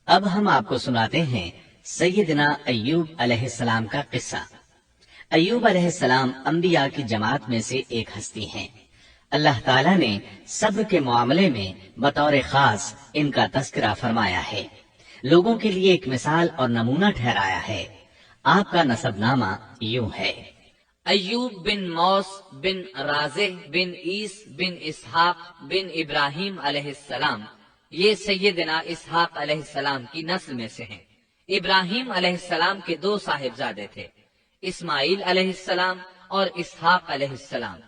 اب ہم آپ کو سناتے ہیں سیدنا ایوب علیہ السلام کا قصہ۔ ایوب علیہ السلام انبیاء کی جماعت میں سے ایک ہستی ہیں۔ اللہ تعالیٰ نے صبر کے معاملے میں بطور خاص ان کا تذکرہ فرمایا ہے، لوگوں کے لیے ایک مثال اور نمونہ ٹھہرایا ہے۔ آپ کا نسب نامہ یوں ہے: ایوب بن موس بن رازح بن عیس بن اسحاق بن ابراہیم علیہ السلام، یہ سیدنا اسحاق علیہ السلام کی نسل میں سے ہیں۔ ابراہیم علیہ السلام کے دو صاحبزادے تھے، اسماعیل علیہ السلام اور اسحاق علیہ السلام۔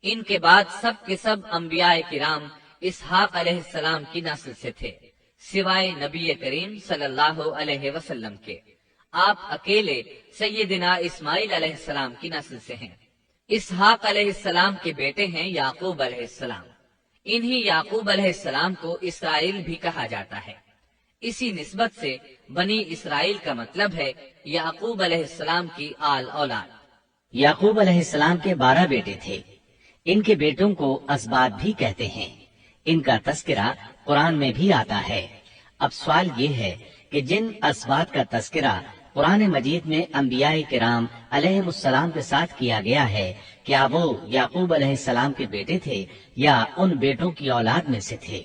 ان کے بعد سب کے سب انبیاء کرام اسحاق علیہ السلام کی نسل سے تھے، سوائے نبی کریم صلی اللہ علیہ وسلم کے۔ آپ اکیلے سیدنا اسماعیل علیہ السلام کی نسل سے ہیں۔ اسحاق علیہ السلام کے بیٹے ہیں یعقوب علیہ السلام۔ انہی یعقوب علیہ السلام کو اسرائیل بھی کہا جاتا ہے۔ اسی نسبت سے بنی اسرائیل کا مطلب ہے یعقوب علیہ السلام کی آل اولاد۔ یعقوب علیہ السلام کے 12 بیٹے تھے۔ ان کے بیٹوں کو اسباط بھی کہتے ہیں۔ ان کا تذکرہ قرآن میں بھی آتا ہے۔ اب سوال یہ ہے کہ جن اسباط کا تذکرہ قرآن مجید میں انبیاء کرام علیہ السلام کے ساتھ کیا گیا ہے، کیا وہ یعقوب علیہ السلام کے بیٹے تھے یا ان بیٹوں کی اولاد میں سے تھے؟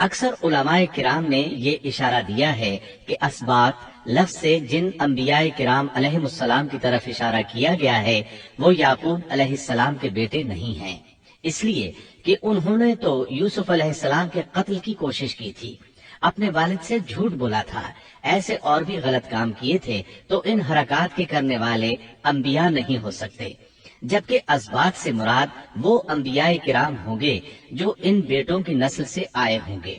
اکثر علماء کرام نے یہ اشارہ دیا ہے کہ اسباط لفظ سے جن انبیاء کرام علیہ السلام کی طرف اشارہ کیا گیا ہے وہ یعقوب علیہ السلام کے بیٹے نہیں ہیں، اس لیے کہ انہوں نے تو یوسف علیہ السلام کے قتل کی کوشش کی تھی، اپنے والد سے جھوٹ بولا تھا، ایسے اور بھی غلط کام کیے تھے، تو ان حرکات کے کرنے والے انبیاء نہیں ہو سکتے، جبکہ اسباط سے مراد وہ انبیاء کرام ہوں گے جو ان بیٹوں کی نسل سے آئے ہوں گے۔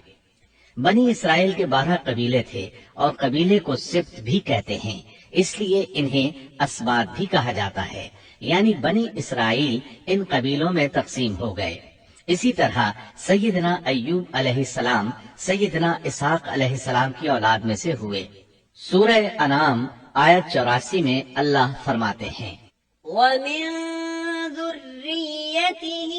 بنی اسرائیل کے 12 قبیلے تھے اور قبیلے کو سبط بھی کہتے ہیں، اس لیے انہیں اسباط بھی کہا جاتا ہے، یعنی بنی اسرائیل ان قبیلوں میں تقسیم ہو گئے۔ اسی طرح سیدنا ایوب علیہ السلام سیدنا اسحاق علیہ السلام کی اولاد میں سے ہوئے۔ سورہ انعام آیت 84 میں اللہ فرماتے ہیں: وَمِن ذُرِّيَّتِهِ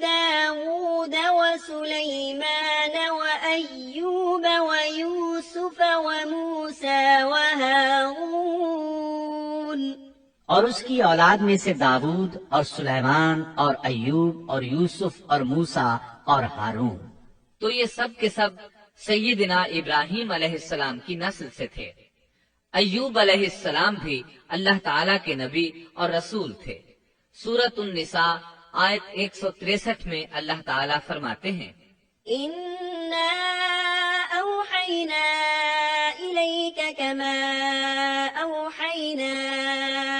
دَاوُودَ وَسُلَيْمَانَ وَأَيُّوبَ وَيُوسُفَ وَمُوسَىٰ وَهَارُونَ، اور اس کی اولاد میں سے داود اور سلیمان اور ایوب اور یوسف اور موسیٰ اور ہارون۔ تو یہ سب کے سب سیدنا ابراہیم علیہ السلام کی نسل سے تھے۔ ایوب علیہ السلام بھی اللہ تعالیٰ کے نبی اور رسول تھے۔ سورۃ النساء آیت 163 میں اللہ تعالیٰ فرماتے ہیں: إِنَّا أَوْحَيْنَا إِلَيْكَ كَمَا أَوْحَيْنَا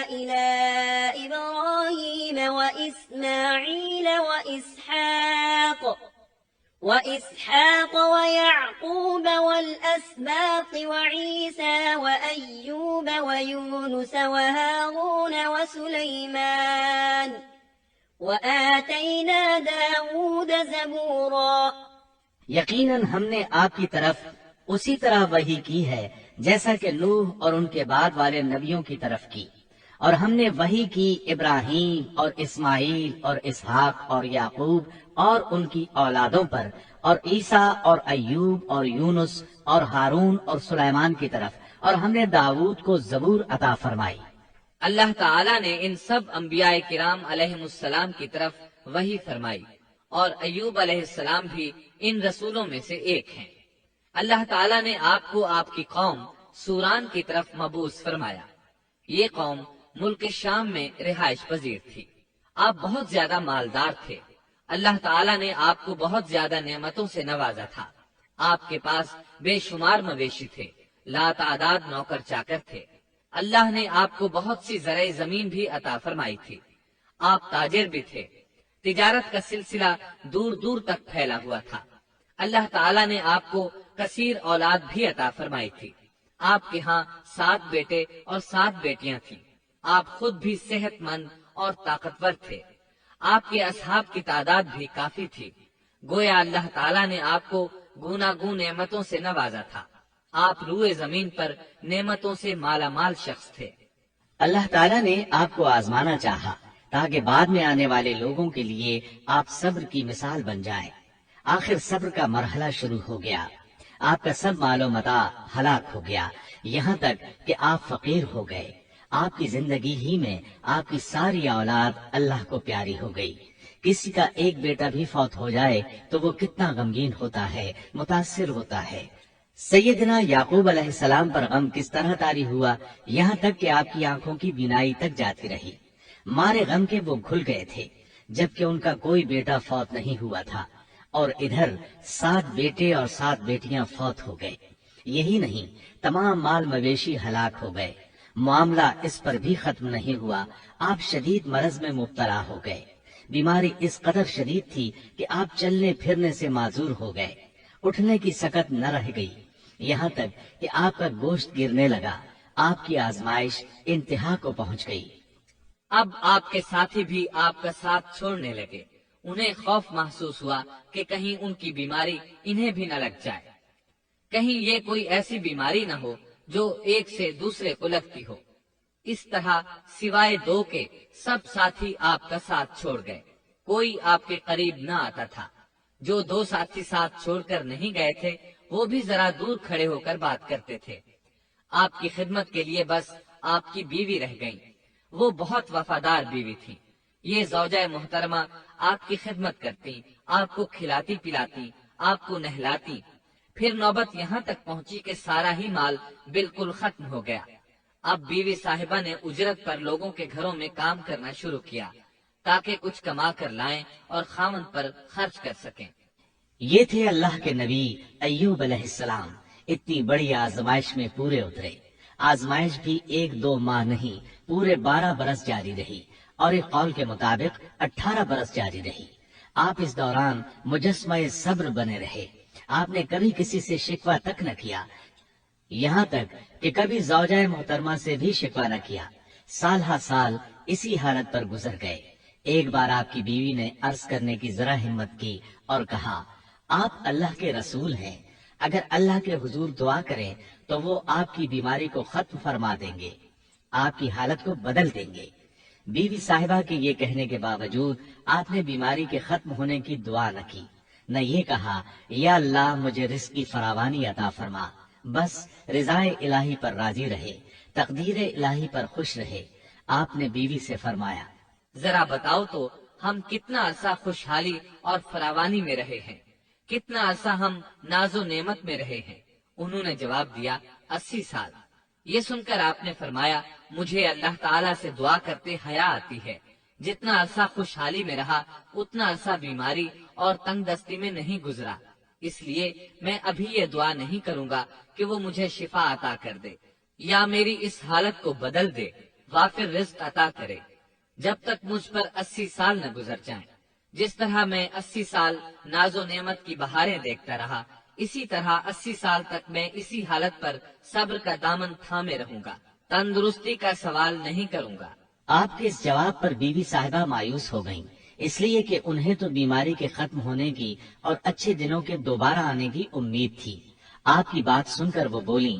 إِلَىٰ إِبْرَاهِيمَ وَإِسْمَاعِيلَ وَإِسْحَاقَ وَيَعْقُوبَ وَالْأَسْبَاطِ وَعِيسَىٰ وَأَيُّوبَ وَيُونُسَ وَهَارُونَ وَسُلَيْمَانَ وَآتَيْنَا دَاوُودَ زَبُورًا۔ یقیناً ہم نے آپ کی طرف اسی طرح وحی کی ہے جیسا کہ نوح اور ان کے بعد والے نبیوں کی طرف کی، اور ہم نے وحی کی ابراہیم اور اسماعیل اور اسحاق اور یعقوب اور ان کی اولادوں پر، اور عیسیٰ اور ایوب اور یونس اور ہارون اور سلیمان کی طرف، اور ہم نے داود کو زبور عطا فرمائی۔ اللہ تعالیٰ نے ان سب انبیاء کرام علیہ السلام کی طرف وحی فرمائی، اور ایوب علیہ السلام بھی ان رسولوں میں سے ایک ہیں۔ اللہ تعالیٰ نے آپ کو آپ کی قوم سوران کی طرف مبعوث فرمایا۔ یہ قوم ملک شام میں رہائش پذیر تھی۔ آپ بہت زیادہ مالدار تھے۔ اللہ تعالیٰ نے آپ کو بہت زیادہ نعمتوں سے نوازا تھا۔ آپ کے پاس بے شمار مویشی تھے، لا تعداد نوکر چاکر تھے۔ اللہ نے آپ کو بہت سی زرعی زمین بھی عطا فرمائی تھی۔ آپ تاجر بھی تھے۔ تجارت کا سلسلہ دور دور تک پھیلا ہوا تھا۔ اللہ تعالیٰ نے آپ کو کثیر اولاد بھی عطا فرمائی تھی۔ آپ کے ہاں 7 بیٹے اور 7 بیٹیاں تھیں۔ آپ خود بھی صحت مند اور طاقتور تھے۔ آپ کے اصحاب کی تعداد بھی کافی تھی۔ گویا اللہ تعالیٰ نے آپ کو گوناگون نعمتوں سے نوازا تھا۔ آپ روئے زمین پر نعمتوں سے مالا مال شخص تھے۔ اللہ تعالیٰ نے آپ کو آزمانا چاہا تاکہ بعد میں آنے والے لوگوں کے لیے آپ صبر کی مثال بن جائیں۔ آخر صبر کا مرحلہ شروع ہو گیا۔ آپ کا سب مال و متاع ہلاک ہو گیا، یہاں تک کہ آپ فقیر ہو گئے۔ آپ کی زندگی ہی میں آپ کی ساری اولاد اللہ کو پیاری ہو گئی۔ کسی کا ایک بیٹا بھی فوت ہو جائے تو وہ کتنا غمگین ہوتا ہے، متاثر ہوتا ہے۔ سیدنا یعقوب علیہ السلام پر غم کس طرح طاری ہوا، یہاں تک کہ آپ کی آنکھوں کی بینائی تک جاتی رہی۔ مارے غم کے وہ گھل گئے تھے، جبکہ ان کا کوئی بیٹا فوت نہیں ہوا تھا، اور ادھر 7 بیٹے اور 7 بیٹیاں فوت ہو گئے۔ یہی نہیں، تمام مال مویشی ہلاک ہو گئے۔ معاملہ اس پر بھی ختم نہیں ہوا، آپ شدید مرض میں مبتلا ہو گئے۔ بیماری اس قدر شدید تھی کہ آپ چلنے پھرنے سے معذور ہو گئے، اٹھنے کی سکت نہ رہ گئی، یہاں تک کہ آپ کا گوشت گرنے لگا۔ آپ کی آزمائش انتہا کو پہنچ گئی۔ اب آپ کے ساتھی بھی آپ کا ساتھ چھوڑنے لگے۔ انہیں خوف محسوس ہوا کہ کہیں ان کی بیماری انہیں بھی نہ لگ جائے، کہیں یہ کوئی ایسی بیماری نہ ہو جو ایک سے دوسرے کو لگتی ہو۔ اس طرح سوائے 2 کے سب ساتھی آپ کا ساتھ چھوڑ گئے، کوئی آپ کے قریب نہ آتا تھا۔ جو 2 ساتھی ساتھ چھوڑ کر نہیں گئے تھے وہ بھی ذرا دور کھڑے ہو کر بات کرتے تھے۔ آپ کی خدمت کے لیے بس آپ کی بیوی رہ گئیں، وہ بہت وفادار بیوی تھی۔ یہ زوجہ محترمہ آپ کی خدمت کرتی، آپ کو کھلاتی پلاتی، آپ کو نہلاتی۔ پھر نوبت یہاں تک پہنچی کہ سارا ہی مال بالکل ختم ہو گیا۔ اب بیوی صاحبہ نے اجرت پر لوگوں کے گھروں میں کام کرنا شروع کیا تاکہ کچھ کما کر لائیں اور خاوند پر خرچ کر سکیں۔ یہ تھے اللہ کے نبی ایوب علیہ السلام، اتنی بڑی آزمائش میں پورے اترے۔ آزمائش بھی 1-2 ماہ نہیں، پورے 12 برس جاری رہی، اور ایک قول کے مطابق 18 برس جاری رہی۔ آپ اس دوران مجسمہ صبر بنے رہے۔ آپ نے کبھی کسی سے شکوہ تک نہ کیا، یہاں تک کہ کبھی زوجہ محترمہ سے بھی شکوہ نہ کیا۔ سال ہا سال اسی حالت پر گزر گئے۔ ایک بار آپ کی بیوی نے عرض کرنے کی ذرا ہمت کی اور کہا، آپ اللہ کے رسول ہیں، اگر اللہ کے حضور دعا کریں تو وہ آپ کی بیماری کو ختم فرما دیں گے، آپ کی حالت کو بدل دیں گے۔ بیوی صاحبہ کے یہ کہنے کے باوجود آپ نے بیماری کے ختم ہونے کی دعا نہ کی، نہ یہ کہا یا اللہ مجھے رزق کی فراوانی عطا فرما۔ بس رضائے الہی پر راضی رہے، تقدیر الہی پر خوش رہے۔ آپ نے بیوی سے فرمایا، ذرا بتاؤ تو ہم کتنا عرصہ خوشحالی اور فراوانی میں رہے ہیں، کتنا عرصہ ہم ناز و نعمت میں رہے ہیں؟ انہوں نے جواب دیا، 80 سال۔ یہ سن کر آپ نے فرمایا، مجھے اللہ تعالیٰ سے دعا کرتے حیا آتی ہے، جتنا عرصہ خوشحالی میں رہا اتنا عرصہ بیماری اور تنگ دستی میں نہیں گزرا، اس لیے میں ابھی یہ دعا نہیں کروں گا کہ وہ مجھے شفا عطا کر دے یا میری اس حالت کو بدل دے، غافر رزق عطا کرے، جب تک مجھ پر 80 سال نہ گزر جائیں۔ جس طرح میں 80 سال ناز و نعمت کی بہاریں دیکھتا رہا، اسی طرح 80 سال تک میں اسی حالت پر صبر کا دامن تھامے رہوں گا، تندرستی کا سوال نہیں کروں گا۔ آپ کے اس جواب پر بیوی صاحبہ مایوس ہو گئیں، اس لیے کہ انہیں تو بیماری کے ختم ہونے کی اور اچھے دنوں کے دوبارہ آنے کی امید تھی۔ آپ کی بات سن کر وہ بولیں،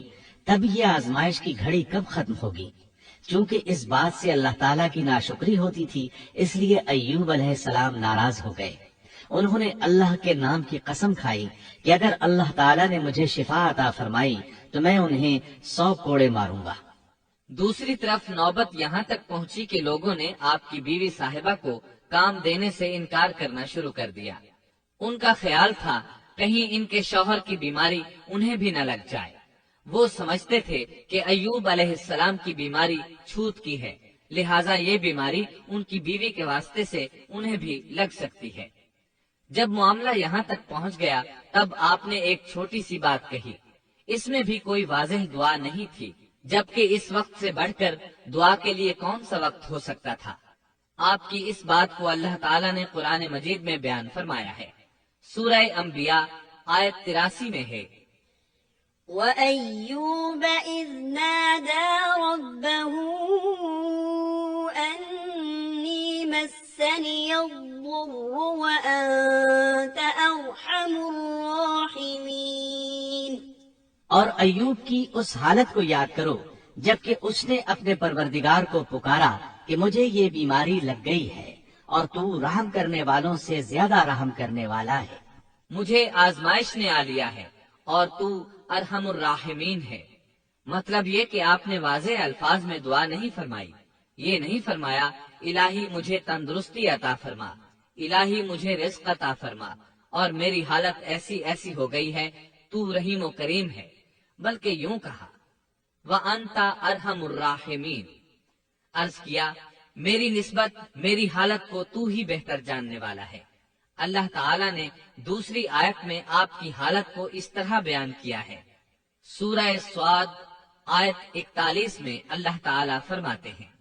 تب یہ آزمائش کی گھڑی کب ختم ہوگی؟ چونکہ اس بات سے اللہ تعالیٰ کی ناشکری ہوتی تھی، اس لیے ایوب علیہ السلام ناراض ہو گئے۔ انہوں نے اللہ کے نام کی قسم کھائی کہ اگر اللہ تعالیٰ نے مجھے شفا عطا فرمائی تو میں انہیں 100 کوڑے ماروں گا۔ دوسری طرف نوبت یہاں تک پہنچی کہ لوگوں نے آپ کی بیوی صاحبہ کو کام دینے سے انکار کرنا شروع کر دیا۔ ان کا خیال تھا کہیں ان کے شوہر کی بیماری انہیں بھی نہ لگ جائے۔ وہ سمجھتے تھے کہ ایوب علیہ السلام کی بیماری چھوت کی ہے، لہٰذا یہ بیماری ان کی بیوی کے واسطے سے انہیں بھی لگ سکتی ہے۔ جب معاملہ یہاں تک پہنچ گیا تب آپ نے ایک چھوٹی سی بات کہی، اس میں بھی کوئی واضح دعا نہیں تھی، جبکہ اس وقت سے بڑھ کر دعا کے لیے کون سا وقت ہو سکتا تھا؟ آپ کی اس بات کو اللہ تعالیٰ نے قرآن مجید میں بیان فرمایا ہے۔ سورہ انبیاء آیت 83 میں ہے، وَأَيُّوبَ إِذْ نَادَى رَبَّهُ أَنِّي مَسَّنِيَ الضُّرُّ وَأَنْتَ أَرْحَمُ الرَّاحِمِينَ۔ اور ایوب کی اس حالت کو یاد کرو جبکہ اس نے اپنے پروردگار کو پکارا کہ مجھے یہ بیماری لگ گئی ہے اور تو رحم کرنے والوں سے زیادہ رحم کرنے والا ہے۔ مجھے آزمائش نے آ لیا ہے اور تو ارحم الراحمین ہے۔ مطلب یہ کہ آپ نے واضح الفاظ میں دعا نہیں فرمائی، یہ نہیں فرمایا الہی مجھے تندرستی عطا فرما، الہی مجھے رزق عطا فرما اور میری حالت ایسی ایسی ہو گئی ہے، تو رحیم و کریم ہے، بلکہ یوں کہا وَأَنْتَ أَرْحَمُ الرَّاحِمِينَ، عرض کیا میری نسبت میری حالت کو تو ہی بہتر جاننے والا ہے۔ اللہ تعالیٰ نے دوسری آیت میں آپ کی حالت کو اس طرح بیان کیا ہے۔ سورہ صاد آیت 41 میں اللہ تعالیٰ فرماتے ہیں